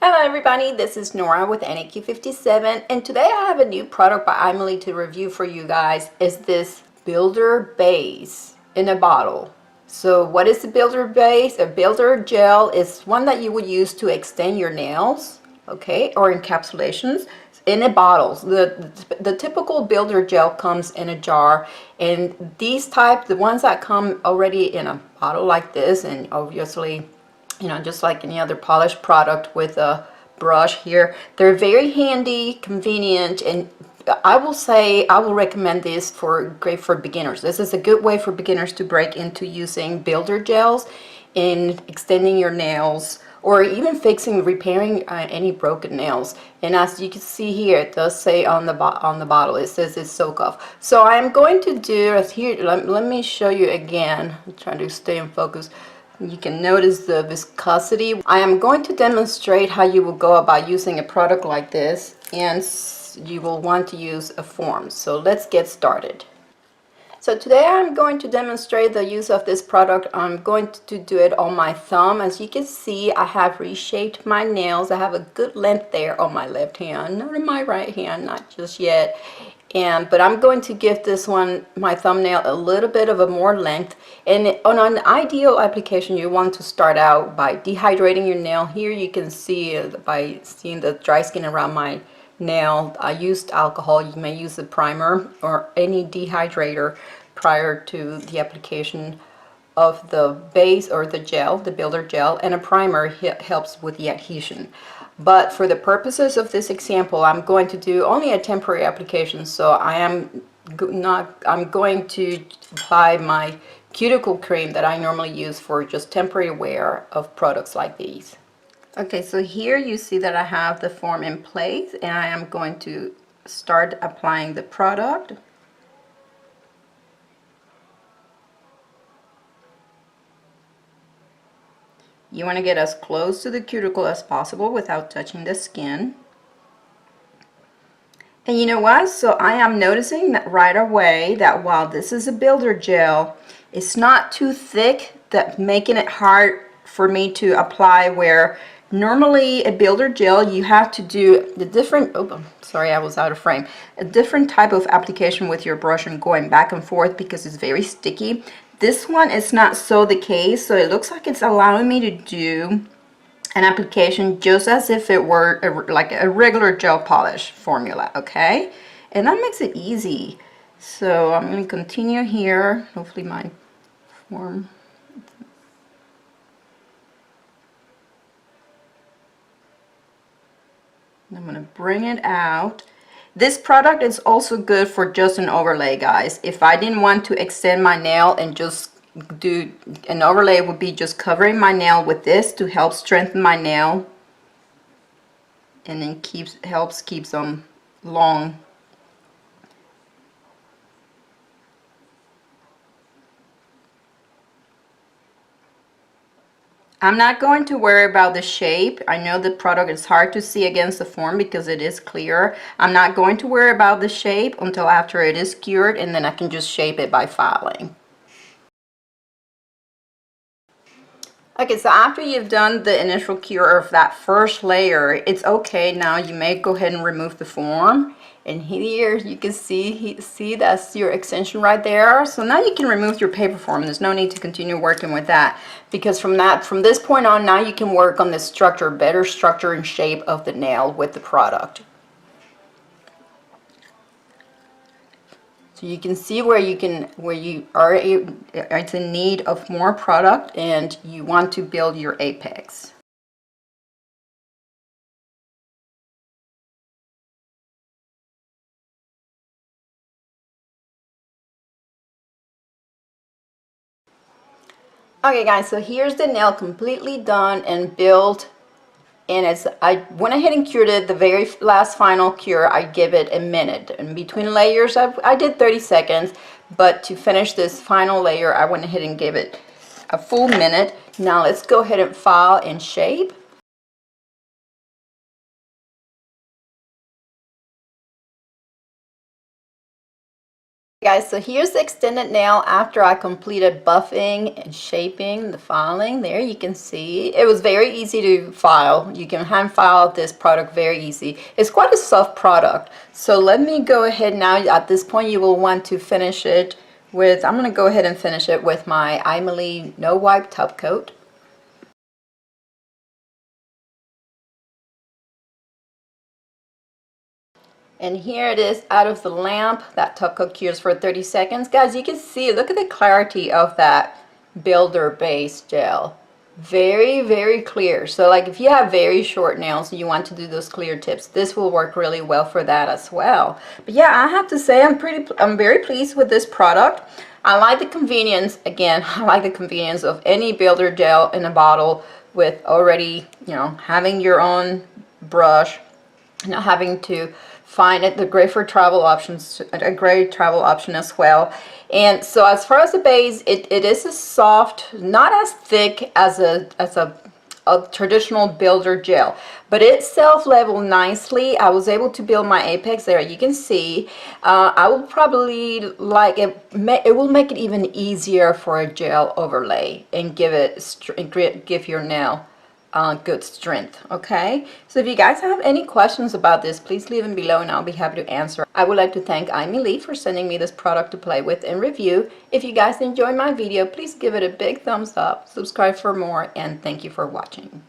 Hello everybody, this is Nora with NAQ57 and today I have a new product by AIMEILI to review for you guys. Is this builder base in a bottle. So what is the builder base? A builder gel is one that you would use to extend your nails, okay, or encapsulations in a bottle. The typical builder gel comes in a jar, and these type, the ones that come already in a bottle like this, and obviously, you know, just like any other polished product with a brush here, they're very handy, convenient, and I will say I will recommend this for great for beginners. This is a good way for beginners to break into using builder gels in extending your nails or even fixing, repairing any broken nails. And as you can see here, it does say on the bottle, it says it's soak off. So I'm going to do here. Let me show you again. I'm trying to stay in focus. You can notice the viscosity. I am going to demonstrate how you will go about using a product like this, and you will want to use a form. So let's get started. So today I'm going to demonstrate the use of this product. I'm going to do it on my thumb. As you can see, I have reshaped my nails. I have a good length there on my left hand, not on my right hand, not just yet. But I'm going to give this one, my thumbnail, a little bit of a more length. And on an ideal application, you want to start out by dehydrating your nail. Here you can see by seeing the dry skin around my nail, I used alcohol. You may use a primer or any dehydrator prior to the application of the base or the gel, the builder gel, and a primer helps with the adhesion. But for the purposes of this example, I'm going to do only a temporary application, so I'm going to apply my cuticle cream that I normally use for just temporary wear of products like these. Okay, so here you see that I have the form in place, and I am going to start applying the product. You want to get as close to the cuticle as possible without touching the skin. And you know what? So I am noticing that right away that while this is a builder gel, it's not too thick, that making it hard for me to apply, where normally a builder gel you have to do the different, oh, sorry, I was out of frame, a different type of application with your brush and going back and forth because it's very sticky. This one is not so the case, so it looks like it's allowing me to do an application just as if it were like a regular gel polish formula, okay? And that makes it easy. So I'm going to continue here. Hopefully my form. I'm going to bring it out. This product is also good for just an overlay, guys. If I didn't want to extend my nail and just do an overlay, would be just covering my nail with this to help strengthen my nail, and then helps keep them long. I'm not going to worry about the shape. I know the product is hard to see against the form because it is clear. I'm not going to worry about the shape until after it is cured, and then I can just shape it by filing. Okay, so after you've done the initial cure of that first layer, it's okay. Now you may go ahead and remove the form. And here you can see that's your extension right there. So now you can remove your paper form. There's no need to continue working with that, because from this point on, now you can work on the structure, better structure and shape of the nail with the product. So you can see where you are it's in need of more product and you want to build your apex. Okay guys, so here's the nail completely done and built. And I went ahead and cured it. The very last final cure, I give it a minute. In between layers, I did 30 seconds. But to finish this final layer, I went ahead and gave it a full minute. Now let's go ahead and file and shape. Guys, so here's the extended nail after I completed buffing and shaping the filing. There you can see it was very easy to file. You can hand file this product very easy. It's quite a soft product. So let me go ahead now. At this point you will want to finish it with, I'm going to go ahead and finish it with my AIMEILI No Wipe Top Coat. And here it is out of the lamp. That top coat cures for 30 seconds. Guys, you can see, look at the clarity of that builder base gel. Very, very clear. So like if you have very short nails and you want to do those clear tips, this will work really well for that as well. But yeah, I have to say I'm very pleased with this product. I like the convenience. Again, I like the convenience of any builder gel in a bottle with already, you know, having your own brush, not having to find it. The great for travel options, a great travel option as well. And so as far as the base, it is a soft, not as thick as a traditional builder gel, but it self-leveled nicely. I was able to build my apex there. You can see I will probably like it. It will make it even easier for a gel overlay and give your nail good strength. Okay, so if you guys have any questions about this, please leave them below and I'll be happy to answer. I would like to thank AIMEILI for sending me this product to play with and review. If you guys enjoyed my video, please give it a big thumbs up, subscribe for more, and thank you for watching.